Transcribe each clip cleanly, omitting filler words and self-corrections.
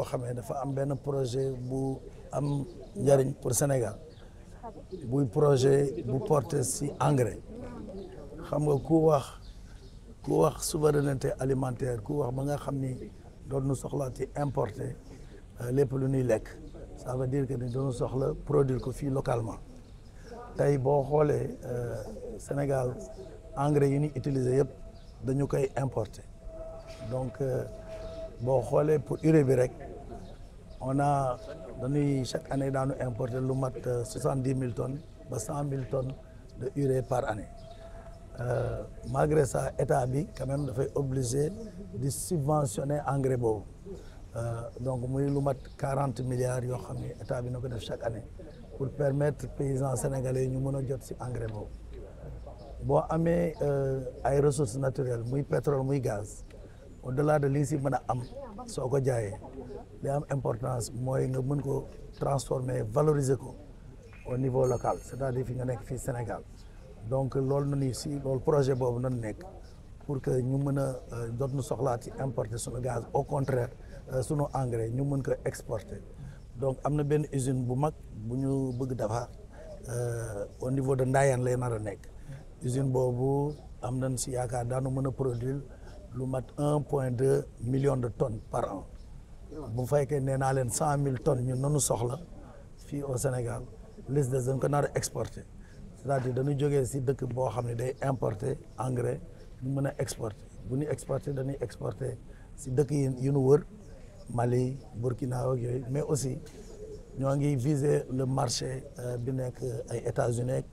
ko xamee dafa am benn projet bu am njëriñ pour Sénégal buy projet bu porté si engrais xam nga ku wax souveraineté alimentaire ku wax ba nga xam ni doon nu soxla ci importer lépp lu ñuy lekk ça veut dire que ni doon soxla produire ko fii localement tey boo xoolee Sénégal engrais yi ñuy utiliser yëpp dañu koy importer donc boo xoolee pour urée bi rek dañuy chaque année daanu importer lu mat 70 000 tonnes ba 100 000 tonnes de urée par année malgré ça état bi quand même dafay obligé di subventionner engrais boobu donc muy lu mat 40 milliards yoo xam ne état bi na ko def chaque année pour permettre paysans sénégalais ñu mën a jot si engrais boobu boo amee ay ressources naturelles muy pétrole muy gaz au delà de li si mën a am soo ko jaayee li am importance mooy nga mën ko transformer valoriser ko au niveau local c'est-à-dire fi nga nekk fii Sénégal donc loolu na ni si loolu projet boobu nan nekk pour que ñu mën a doot nu soxlaat ci importer sunu gaz au contraire sunu engrais ñu mën ko exporter donc am na benn usine bu mag bu ñu bëgg defar au niveau de Ndayane lay nar a nekk usine boobu am nañ si yaakaar daanu mën a produire lu mat 1,2 million de tonnes par an bu fekkee nee naa leen 100 000 tonnes ñun nanu soxla fii au Sénégal liste des dañ ko nar a exporter c'est-à-dire dañuy jógee si dëkk boo xam ne day importer engrais ñu mën a exporter bu ñu exporter dañuy exporter si dëkk yi ñu wër Mali Burkina ak yooyu mais aussi ñoo ngi viser le marché bi nekk ay États-Unis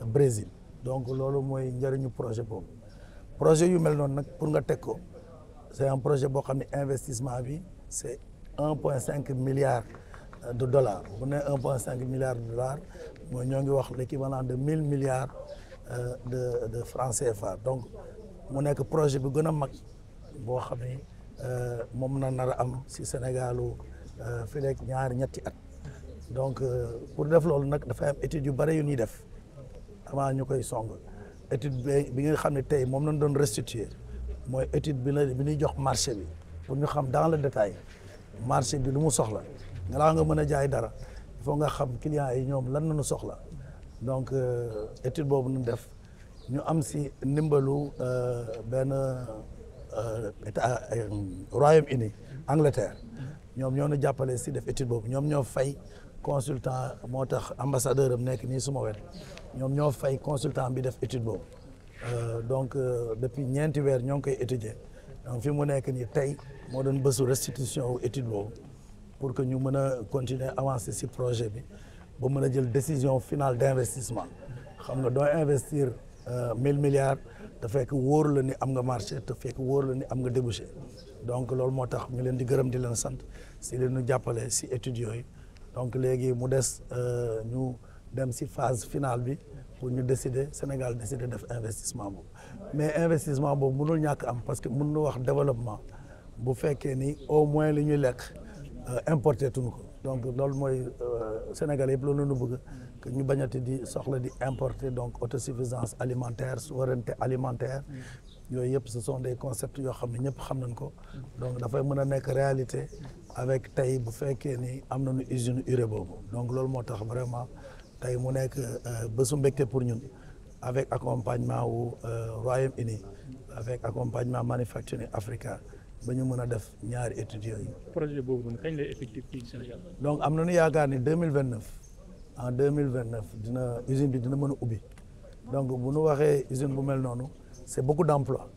ak Brésil donc loolu mooy njëriñu projet boobu projet yu mel noonu nag pour nga teg ko c'est un projet boo xam ne investissement bi c'est 1,5 milliard de dollars bu ne 1,5 milliard de dollars mooy ñoo ngi wax l'équivalent de 1000 milliards de francs CFA donc mu nekk projet bi gën a mag boo xam ne moom na nar a am si Sénégalu fi leeg ñetti at donc pour def loolu nag dafay am études yu bëri yu ñuy def avant ñu koy song étude bi nga xam ne tey moom lañ doon restituer mooy étude bi ñuy jox marché bi pour ñu xam dans le détail marché bi lu mu soxla nga laa nga mën a jaay dara il faut nga xam clients yi ñoom lan nañu soxla donc étude boobu ñu def ñu am si ndimbalu benn état Royaume-Uni Angleterre ñoom ñoo ñu jàppale si def étude boobu ñoom ñoo fay consultant moo tax ambassadeur am nekk nii suma wet ñoom ñoo fay consultant bi def étude boobu donc depuis ñeenti weer ñoo ngi koy étudier donc fi mu nekk nii tey moo doon bésu restitution wu étude boobu pour que ñu mën a continuer avancer si projet bi ba mën a jël décision finale d'investissement xam nga doo investir 1000 milliards te fekk wóoru la ni am nga marché te fekk wóoru la ni am nga débouché donc loolu moo tax ñu leen di gërëm di leen sant si leen ñu jàppale si études yooyu donc léegi mu des ñu dem si phase finale bi pour ñu décider Sénégal décider def investissement boobu mais investissement boobu mënul ñàkk am parce que mën na wax développement bu fekkee ni au moins li ñuy lekk importer tuñu ko donc loolu mooy Sénégal yëpp loolu la ñu bëgg que ñu bañati di soxla di importer donc autosuffisance alimentaire souveraineté alimentaire yooyu yëpp ce sont des concepts yoo xam ne ñëpp xam nañ ko donc dafay mën a nekk réalité avec tey bu fekkee ni am nañu usine urée boobu donc loolu moo tax vraiment tey mu nekk bésu mbégte pour ñun avec accompagnement wu Royaume-Uni avec accompagnement Manufacturing Africa ba ñu mën a def ñaari études yooyu. projet boobu noonu kañ lay effectif fii Sénégal. donc am nañu yaakaar ni 2029 en 2029 dina usine bi dina mën a ubbi donc bu ñu waxee usine bu mel noonu c'est beaucoup d'emplois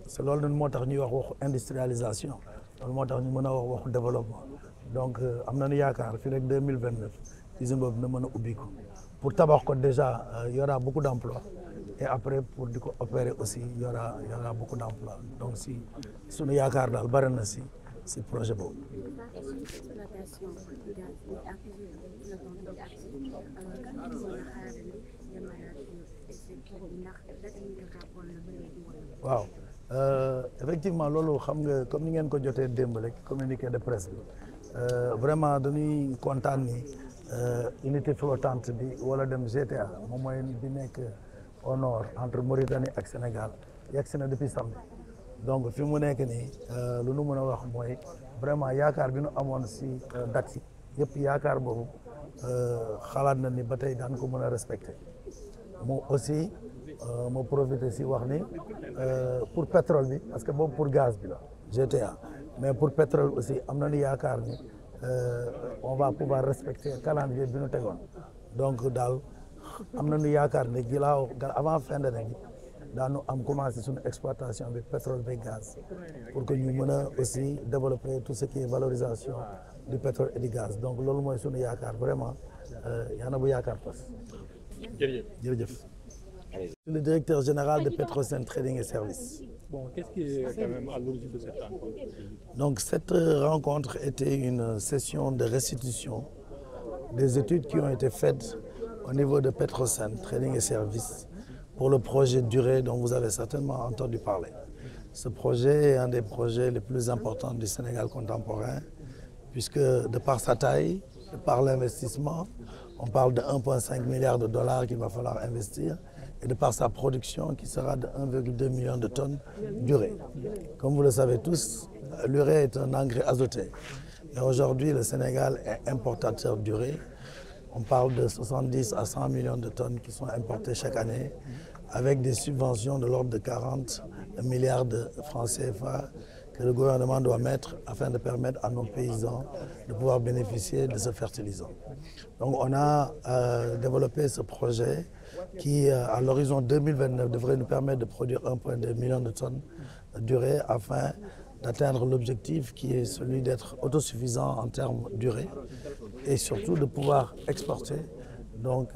c'est loolu noonu moo tax ñuy wax waxu industrialisation loolu moo tax ñu mën a wax waxu développement donc am nañu yaakaar fii rek 2029 usine boobu dina mën a ubbi ko pour tabax ko déjà y aura beaucoup d'emplois et après pour di ko opérer aussi y aura beaucoup d'emplois donc si suñu yaakaar daal bari na si projet boobu. waaw effectivement loolu xam nga comme ni ngeen ko jotee démb rek communiqué de presse bi vraiment dañuy kontaan ni unité flottante bi wala dem GTA moom mooy bi nekk au nord entre Mauritanie ak Sénégal yegg si na depuis samedi donc fi mu nekk nii lu nu mën a wax mooy vraiment yaakaar bi nu amoon si date yi yëpp yaakaar boobu xalaat na ni ba tey daan ko mën a respecté mu aussi ma profité si wax ni pour pétrole bi parce que boobu pour gaz bi la GTA mais pour pétrole aussi am nañu yaakaar ni on va pouvoir respecter calendrier bi nu tegoon donc daal am nañu yaakaar ne gilaaw avant fin d'année bi daanu am commencé suñu exploitation bi pétrole bi gaz pour que ñu mën a aussi développer tout ce qui est valorisation du pétrole et du gaz donc loolu mooy suñu yaakaar vraiment yaa na bu yaakaar tas jërëjëf. jërëjëf. Je suis le directeur général de Petrosen Trading et Services. Bon, qu'est-ce qui est quand même à l'origine de cette rencontre? Donc cette rencontre était une session de restitution des études qui ont été faites au niveau de Petrosen Trading et Services pour le projet Durée dont vous avez certainement entendu parler. Ce projet est un des projets les plus importants du Sénégal contemporain puisque de par sa taille, de par l'investissement, on parle de 1,5 milliard de dollars qu'il va falloir investir et de par sa production qui sera de 1,2 million de tonnes d'urée. Comme vous le savez tous, l'urée est un engrais azoté. Et aujourd'hui, le Sénégal est importateur d'urée. On parle de 70 à 100 millions de tonnes qui sont importées chaque année avec des subventions de l'ordre de 40 milliards de francs CFA que le gouvernement doit mettre afin de permettre à nos paysans de pouvoir bénéficier de ce fertilisant. Donc on a développé ce projet qui, à l'horizon 2029, devrait nous permettre de produire 1,2 million de tonnes d'urée afin d'atteindre l'objectif qui est celui d'être autosuffisant en termes d'urée et surtout de pouvoir exporter, donc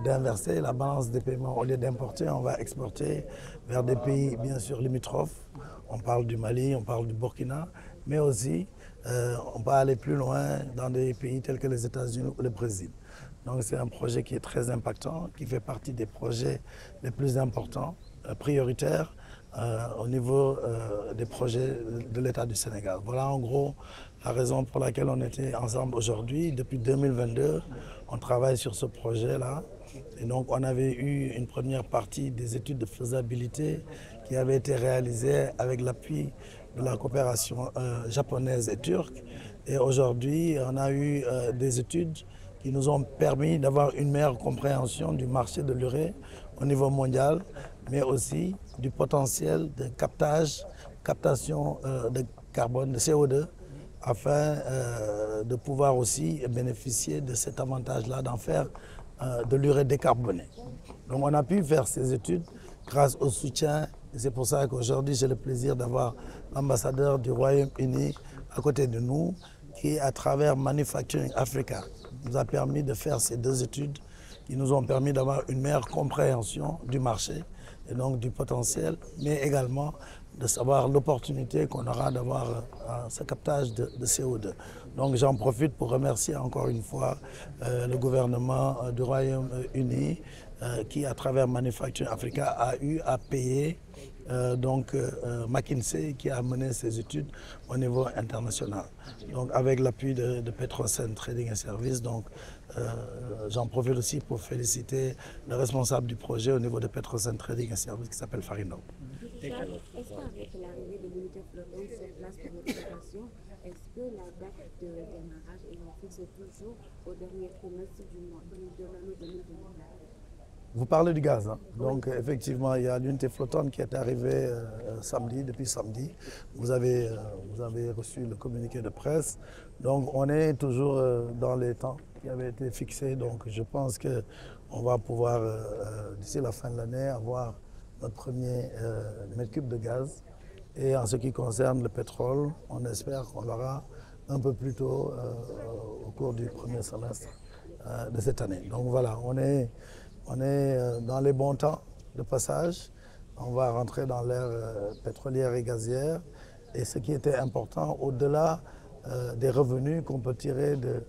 d'inverser la balance des paiements. Au lieu d'importer, on va exporter vers des pays bien sûr limitrophes. On parle du Mali, on parle du Burkina, mais aussi on peut aller plus loin dans des pays tels que les États-Unis ou le Brésil. Donc c'est un projet qui est très impactant, qui fait partie des projets les plus importants, prioritaires au niveau des projets de l'État du Sénégal. Voilà en gros la raison pour laquelle on était ensemble aujourd'hui. Depuis 2022, on travaille sur ce projet-là. Et donc on avait eu une première partie des études de faisabilité qui avait été réalisée avec l'appui de la coopération japonaise et turque. Et aujourd'hui, on a eu des études qui nous ont permis d'avoir une meilleure compréhension du marché de l'urée au niveau mondial, mais aussi du potentiel de captation de carbone, de CO2, afin de pouvoir aussi bénéficier de cet avantage-là d'en faire de l'urée décarbonée. Donc on a pu faire ces études grâce au soutien, et c'est pour ça qu'aujourd'hui j'ai le plaisir d'avoir l'ambassadeur du Royaume-Uni à côté de nous, qui à travers Manufacturing Africa nous a permis de faire ces deux études qui nous ont permis d'avoir une meilleure compréhension du marché et donc du potentiel, mais également de savoir l'opportunité qu'on aura d'avoir ce captage de CO2. Donc j'en profite pour remercier encore une fois le gouvernement du Royaume-Uni qui, à travers Manufacturing Africa, a eu à payer McKinsey qui a mené ces études au niveau international. Donc avec l'appui de Petrosen Trading et Services, j'en profite aussi pour féliciter le responsable du projet au niveau de Petrosen Trading et Services qui s'appelle Farino. Est-ce qu'avec l'arrivée de l'unité flottante sur place pour l'exploitation, est-ce que la date de démarrage est fixée toujours au dernier trimestre de l'année 2024? Vous parlez du gaz, hein? Donc effectivement, il y a l'unité flottante qui est arrivée samedi, depuis samedi. Vous avez reçu le communiqué de presse. Donc on est toujours dans les temps qui avaient été fixés. Donc je pense qu'on va pouvoir, d'ici la fin de l'année, avoir notre premier mètre cube de gaz. Et en ce qui concerne le pétrole, on espère qu'on l'aura un peu plus tôt au cours du premier semestre de cette année. Donc voilà, on est dans les bons temps de passage. On va rentrer dans l'ère pétrolière et gazière. Et ce qui était important, au-delà des revenus qu'on peut tirer de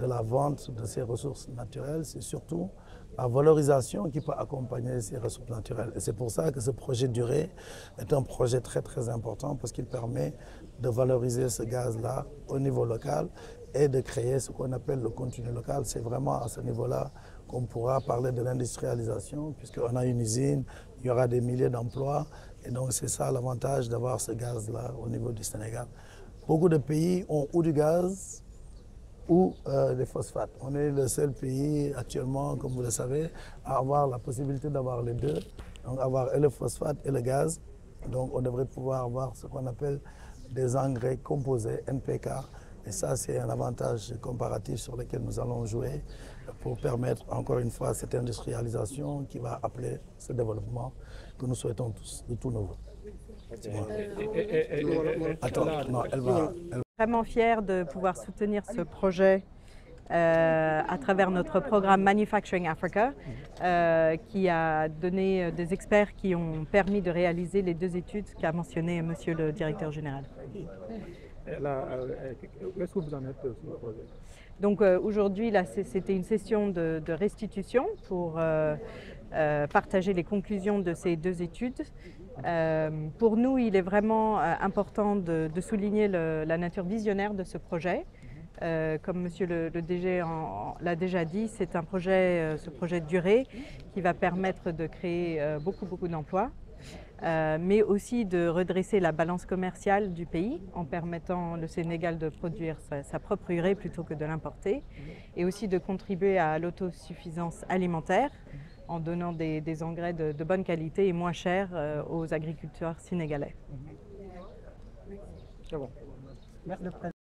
la vente de ces ressources naturelles, c'est surtout la valorisation qui peut accompagner ces ressources naturelles. Et c'est pour ça que ce projet Durée est un projet très très important parce qu'il permet de valoriser ce gaz-là au niveau local et de créer ce qu'on appelle le contenu local. C'est vraiment à ce niveau-là qu'on pourra parler de l'industrialisation puisqu'on a une usine, il y aura des milliers d'emplois et donc c'est ça l'avantage d'avoir ce gaz-là au niveau du Sénégal. beaucoup de pays ont ou du gaz ou des phosphates. On est le seul pays actuellement, comme vous le savez, à avoir la possibilité d'avoir les deux, donc avoir et le phosphate et le gaz. Donc on devrait pouvoir avoir ce qu'on appelle des engrais composés, NPK. Et ça, c'est un avantage comparatif sur lequel nous allons jouer pour permettre encore une fois cette industrialisation qui va appeler ce développement que nous souhaitons tous, de tous nos voeux. Attends, non, elle va. Vraiment fière de pouvoir soutenir ce projet à travers notre programme Manufacturing Africa, qui a donné des experts qui ont permis de réaliser les 2 études qu'a mentionné Monsieur le Directeur Général. Où est-ce que vous en êtes sur le projet? Donc aujourd'hui, c'était une session de restitution pour partager les conclusions de ces 2 études. Pour nous, il est vraiment important de souligner la nature visionnaire de ce projet. Comme Monsieur le DG l'a déjà dit, c'est un projet, ce projet de durée qui va permettre de créer beaucoup d'emplois, mais aussi de redresser la balance commerciale du pays en permettant au Sénégal de produire sa propre urée plutôt que de l'importer, et aussi de contribuer à l'autosuffisance alimentaire en donnant des engrais de bonne qualité et moins chers aux agriculteurs sénégalais. C'est bon. Merci.